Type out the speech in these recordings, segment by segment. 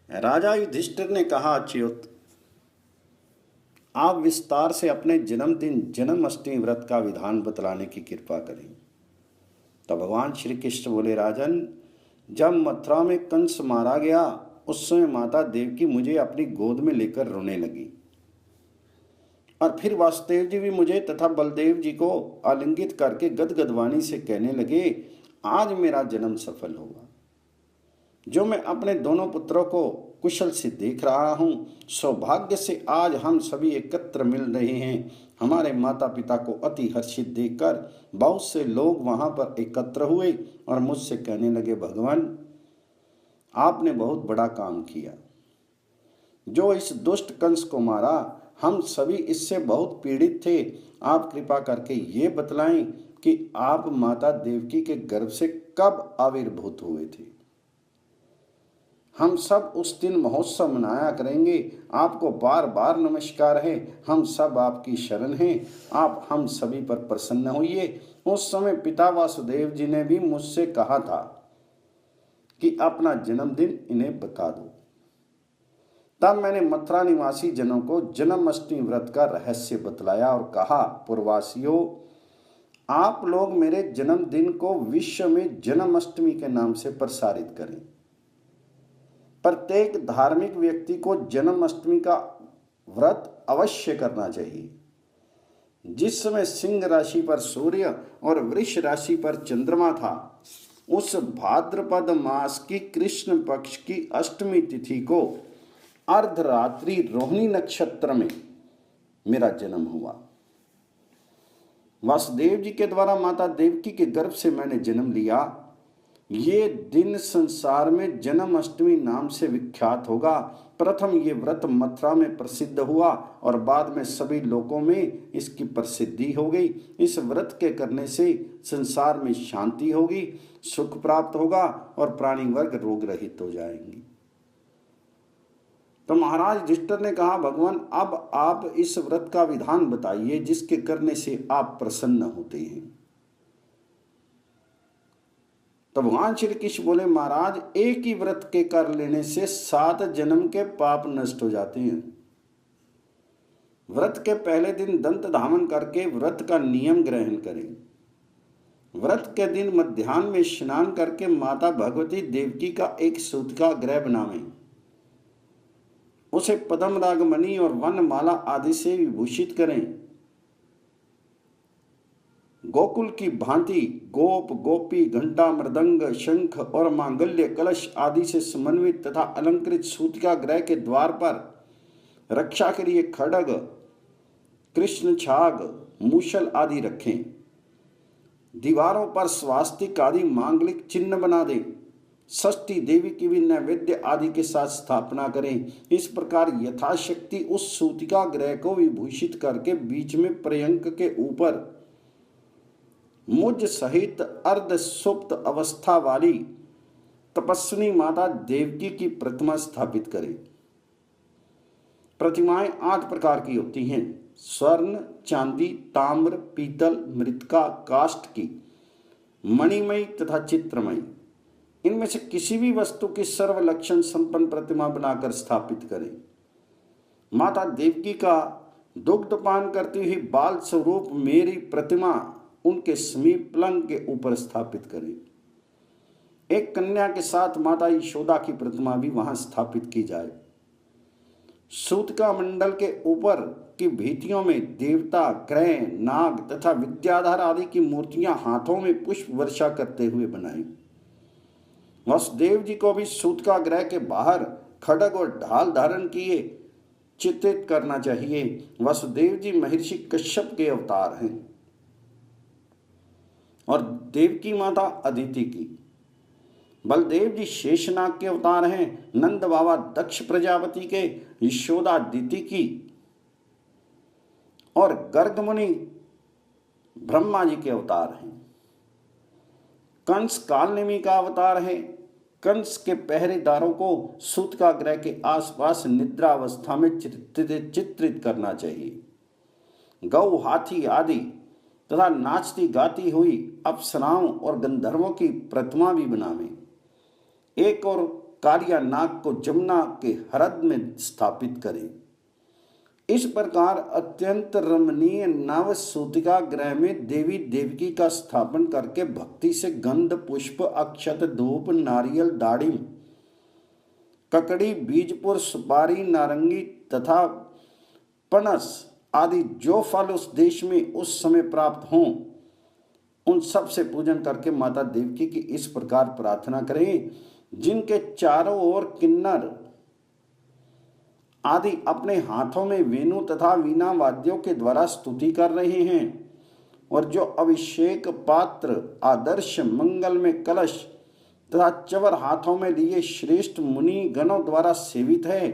राजा युधिष्ठिर ने कहा, अच्युत, आप विस्तार से अपने जन्मदिन जन्माष्टमी व्रत का विधान बतलाने की कृपा करें। तब भगवान श्री कृष्ण बोले, राजन, जब मथुरा में कंस मारा गया उस समय माता देवकी मुझे अपनी गोद में लेकर रोने लगी और फिर वासुदेव जी भी मुझे तथा बलदेव जी को आलिंगित करके गदगद वाणी से कहने लगे, आज मेरा जन्म सफल होगा। जो मैं अपने दोनों पुत्रों को कुशल से देख रहा हूँ, सौभाग्य से आज हम सभी एकत्र मिल रहे हैं। हमारे माता पिता को अति हर्षित देखकर बहुत से लोग वहां पर एकत्र हुए और मुझसे कहने लगे, भगवान, आपने बहुत बड़ा काम किया। जो इस दुष्ट कंस को मारा, हम सभी इससे बहुत पीड़ित थे। आप कृपा करके ये बतलाएं कि आप माता देवकी के गर्भ से कब आविर्भूत हुए थे। हम सब उस दिन महोत्सव मनाया करेंगे। आपको बार बार नमस्कार है। हम सब आपकी शरण हैं। आप हम सभी पर प्रसन्न होइए। उस समय पिता वासुदेव जी ने भी मुझसे कहा था कि अपना जन्मदिन इन्हें बता दो। तब मैंने मथुरा निवासी जनों को जन्माष्टमी व्रत का रहस्य बतलाया और कहा, पूर्ववासियों, आप लोग मेरे जन्मदिन को विश्व में जन्माष्टमी के नाम से प्रसारित करें। प्रत्येक धार्मिक व्यक्ति को जन्माष्टमी का व्रत अवश्य करना चाहिए। जिस समय सिंह राशि पर सूर्य और वृष राशि पर चंद्रमा था, उस भाद्रपद मास की कृष्ण पक्ष की अष्टमी तिथि को अर्धरात्रि रोहिणी नक्षत्र में मेरा जन्म हुआ। वासुदेव जी के द्वारा माता देवकी के गर्भ से मैंने जन्म लिया। ये दिन संसार में जन्माष्टमी नाम से विख्यात होगा। प्रथम ये व्रत मथुरा में प्रसिद्ध हुआ और बाद में सभी लोकों में इसकी प्रसिद्धि हो गई। इस व्रत के करने से संसार में शांति होगी, सुख प्राप्त होगा और प्राणी वर्ग रोग रहित हो जाएंगे। तो महाराज युधिष्ठिर ने कहा, भगवान, अब आप इस व्रत का विधान बताइए जिसके करने से आप प्रसन्न होते हैं। तो भगवान श्री कृष्ण बोले, महाराज, एक ही व्रत के कर लेने से 7 जन्म के पाप नष्ट हो जाते हैं। व्रत के पहले दिन दंत धामन करके व्रत का नियम ग्रहण करें। व्रत के दिन मध्याह्न में स्नान करके माता भगवती देवकी का एक सूतिका ग्रह बनावें। उसे पद्म रागमणि और वनमाला आदि से विभूषित करें। गोकुल की भांति गोप, गोपी, घंटा, मृदंग, शंख और मांगल्य कलश आदि से समन्वित तथा अलंकृत सूतिका ग्रह के द्वार पर रक्षा के लिए खड्ग, कृष्ण छाग, मूसल आदि रखें। दीवारों पर स्वास्तिक आदि मांगलिक चिन्ह बना दें। षष्ठी देवी की भी नैवेद्य आदि के साथ स्थापना करें। इस प्रकार यथाशक्ति उस सूतिका ग्रह को विभूषित करके बीच में पर्यंक के ऊपर मुझ सहित अर्ध सुप्त अवस्था वाली तपस्विनी माता देवकी की प्रतिमा स्थापित करें। प्रतिमाएं 8 प्रकार की होती हैं: स्वर्ण, चांदी, ताम्र, पीतल, मृत्तिका, काष्ठ की, मणिमयी तथा चित्रमयी। इनमें से किसी भी वस्तु की सर्वलक्षण संपन्न प्रतिमा बनाकर स्थापित करें। माता देवकी का दुग्धपान करती हुई बाल स्वरूप मेरी प्रतिमा उनके समीप पलंग के ऊपर स्थापित करें। एक कन्या के साथ माता यशोदा की प्रतिमा भी वहां स्थापित की जाए। सूतिका मंडल के ऊपर की भित्तियों में देवता, ग्रह, नाग तथा विद्याधर आदि की मूर्तियां हाथों में पुष्प वर्षा करते हुए बनाएं। वासुदेव जी को भी सूतिका ग्रह के बाहर खड्ग और ढाल धारण किए चित्रित करना चाहिए। वासुदेव जी महर्षि कश्यप के अवतार हैं और देवकी माता अदिति की। बलदेव जी शेषनाग के अवतार हैं। नंद बाबा दक्ष प्रजापति के, यशोदा दिति की और गर्ग मुनि ब्रह्मा जी के अवतार हैं। कंस कालनेमी का अवतार है। कंस के पहरेदारों को सूतिका ग्रह के आसपास निद्रा अवस्था में चित्रित करना चाहिए। गौ, हाथी आदि तथा नाचती गाती हुई अप्सराओं और गंधर्वों की प्रतिमा भी बनावें। एक और कालियानाग को जमुना के हृदय में स्थापित करें। इस प्रकार अत्यंत रमणीय नव सूतिका गृह में देवी देवकी का स्थापन करके भक्ति से गंध पुष्प अक्षत धूप नारियल दाड़िम ककड़ी बीजपुर सुपारी नारंगी तथा पनस आदि जो फल उस देश में उस समय प्राप्त हों उन सब से पूजन करके माता देवकी की इस प्रकार प्रार्थना करें, जिनके चारों ओर किन्नर आदि अपने हाथों में वेणु तथा वीणा वाद्यों के द्वारा स्तुति कर रहे हैं और जो अभिषेक पात्र आदर्श मंगल में कलश तथा चवर हाथों में लिए श्रेष्ठ मुनि गणों द्वारा सेवित है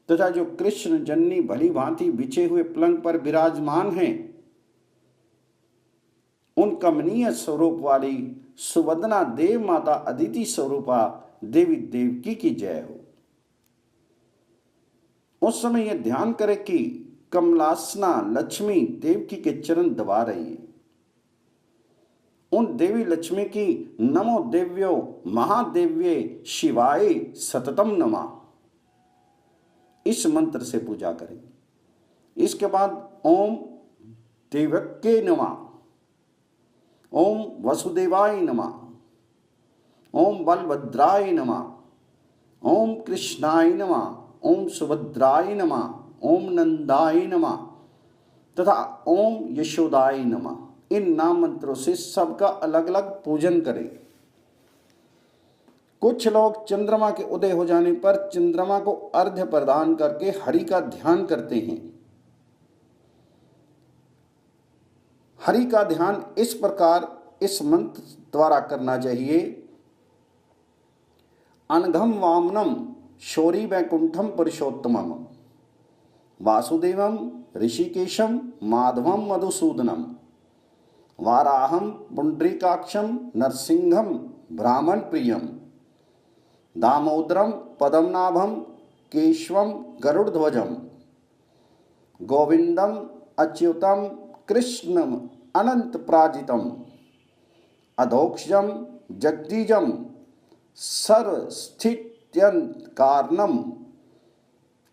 तथा जो कृष्ण जन्नी भली भांति बिछे हुए पलंग पर विराजमान हैं, उन कमनीय स्वरूप वाली सुवदना देव माता अदिति स्वरूपा देवी देवकी की जय हो। उस समय यह ध्यान करें कि कमलासना लक्ष्मी देवकी के चरण दबा रही है। उन देवी लक्ष्मी की नमो देव्यो महादेव्ये शिवाय सततम नमः इस मंत्र से पूजा करें। इसके बाद ओम देवक्ये नमः, ओम वसुदेवाय नमः, ओम बलभद्राय नमः, ओम कृष्णाय नमः, ओम सुभद्राय नमः, ओम नंदाय नमः तथा ओम यशोदाय नमः। इन नाम मंत्रों से सबका अलग अलग पूजन करें। कुछ लोग चंद्रमा के उदय हो जाने पर चंद्रमा को अर्घ्य प्रदान करके हरि का ध्यान करते हैं। हरि का ध्यान इस प्रकार इस मंत्र द्वारा करना चाहिए। अनघम वामनम शौरी वैकुंठम पुरुषोत्तमम वासुदेवम ऋषिकेशम माधवम मधुसूदनम वाराहम पुंडरीकाक्षम नरसिंहम ब्राह्मण प्रियम दामोदरम पद्मनाभम केशवम गरुड़ध्वजम गोविंदम अच्युतम कृष्णम अनंत प्राजितम अधोक्षजम जगदीजम सर्वस्थित्यंत कारणम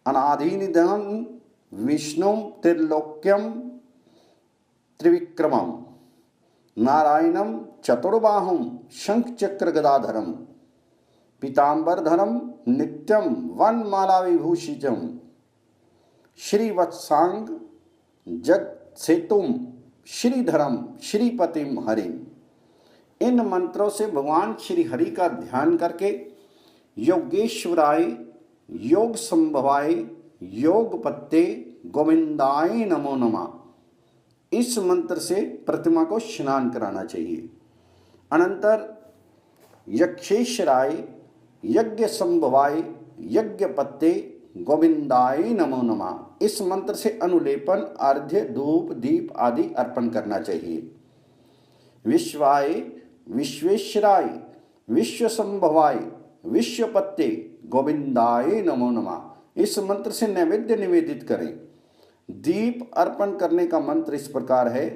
अनादिनिधन विष्णु त्रिलोक्यम त्रिविक्रमम नारायणम चतुर्बाहुम शंख चक्र गदाधरम पीतांबरधरम नित्यम वनमाला विभूषितम श्रीवत्सांग जग सेतुम श्रीधरम श्रीपतिम हरिम। इन मंत्रों से भगवान श्री हरि का ध्यान करके योगेश्वराय योग संभवाय योग पत्ते गोविंदाय नमो नमः इस मंत्र से प्रतिमा को स्नान कराना चाहिए। अनंतर यक्षेश्वराय यज्ञ संभवाय यज्ञ पत्ते गोविंदाय नमो नमः इस मंत्र से अनुलेपन अर्घ्य धूप दीप आदि अर्पण करना चाहिए। विश्वाय विश्वेश्वराय विश्व संभवाय विश्व पत्ते गोविंदाय नमो नमः इस मंत्र से नैवेद्य निवेदित करें। दीप अर्पण करने का मंत्र इस प्रकार है।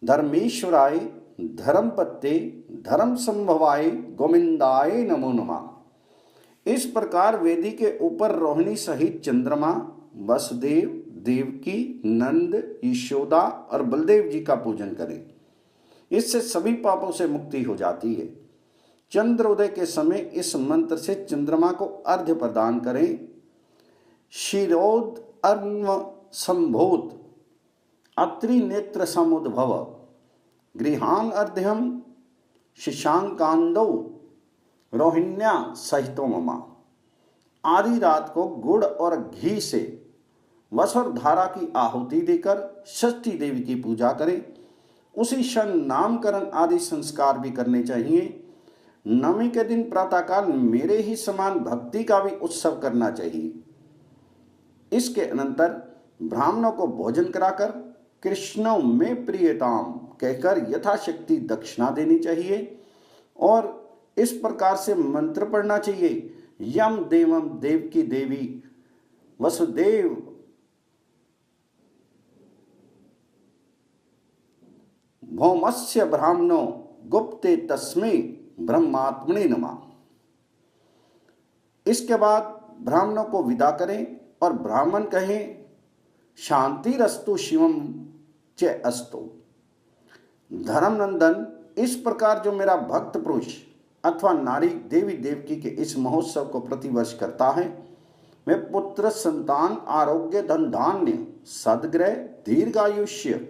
धर्मेश्वराय धर्म पत्ते धर्म संभवाय गोविंदाय नमो नमः इस प्रकार वेदी के ऊपर रोहिणी सहित चंद्रमा वसुदेव देवकी नंद यशोदा और बलदेव जी का पूजन करें। इससे सभी पापों से मुक्ति हो जाती है। चंद्रोदय के समय इस मंत्र से चंद्रमा को अर्घ्य प्रदान करें। शिरोद अर्व संभूत अत्रि नेत्र समुद्भव गृहान अर्ध्यम शशांकांदौ रोहिण्या सहितो ममा आधी रात को गुड़ और घी से वसुर धारा की आहुति देकर षष्ठी देवी की पूजा करें। उसी क्षण नामकरण आदि संस्कार भी करने चाहिए। नवमी के दिन प्रातःकाल मेरे ही समान भक्ति का भी उत्सव करना चाहिए। इसके अनंतर ब्राह्मणों को भोजन कराकर कृष्णों में प्रियताम कहकर यथाशक्ति दक्षिणा देनी चाहिए और इस प्रकार से मंत्र पढ़ना चाहिए। यम देवम देव की देवी वसुदेव भौमस्य ब्राह्मणो गुप्ते तस्मै ब्रह्मात्मने नमः। इसके बाद ब्राह्मणों को विदा करें और ब्राह्मण कहें शांतिरस्तु शिवम च अस्तु। धर्मनंदन, इस प्रकार जो मेरा भक्त पुरुष अथवा नारी देवी देवकी के इस महोत्सव को प्रतिवर्ष करता है, मैं पुत्र, संतान, आरोग्य, धन धान्य, सद्ग्रह, दीर्घायुष्य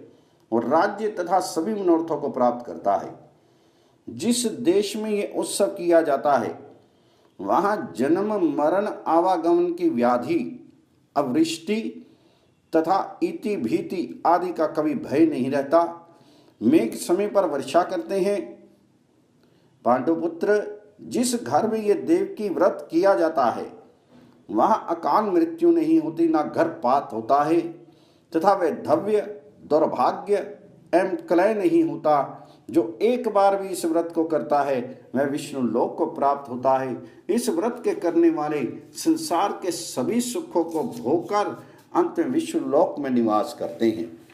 और राज्य तथा सभी मनोरथों को प्राप्त करता है। जिस देश में ये उत्सव किया जाता है वहाँ जन्म मरण आवागमन की व्याधि, अवृष्टि तथा इति भीति आदि का कभी भय नहीं रहता। मेघ समय पर वर्षा करते हैं। पांडुपुत्र, जिस घर में ये देवकी व्रत किया जाता है वहाँ अकाल मृत्यु नहीं होती, ना गर्भपात होता है तथा वह धव्य, दुर्भाग्य एवं क्लय नहीं होता। जो एक बार भी इस व्रत को करता है वह विष्णु लोक को प्राप्त होता है। इस व्रत के करने वाले संसार के सभी सुखों को भोगकर अंत में विष्णु लोक में निवास करते हैं।